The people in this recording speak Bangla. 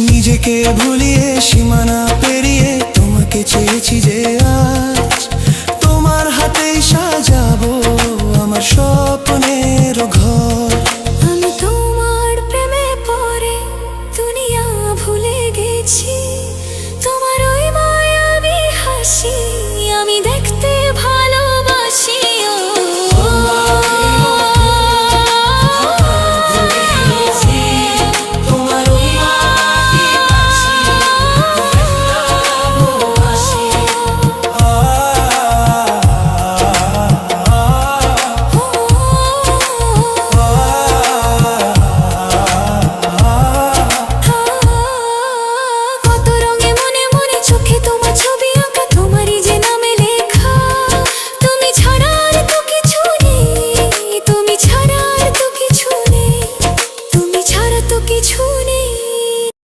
নিজেকে ভুলিয়ে সীমানা পেরিয়ে তোমাকে চেয়েছি যে আজ তোমার হাতেই সাজাবো আমার স্বপ্নের ঘর। আমি তোমার প্রেমে পড়ে দুনিয়া ভুলে গেছি।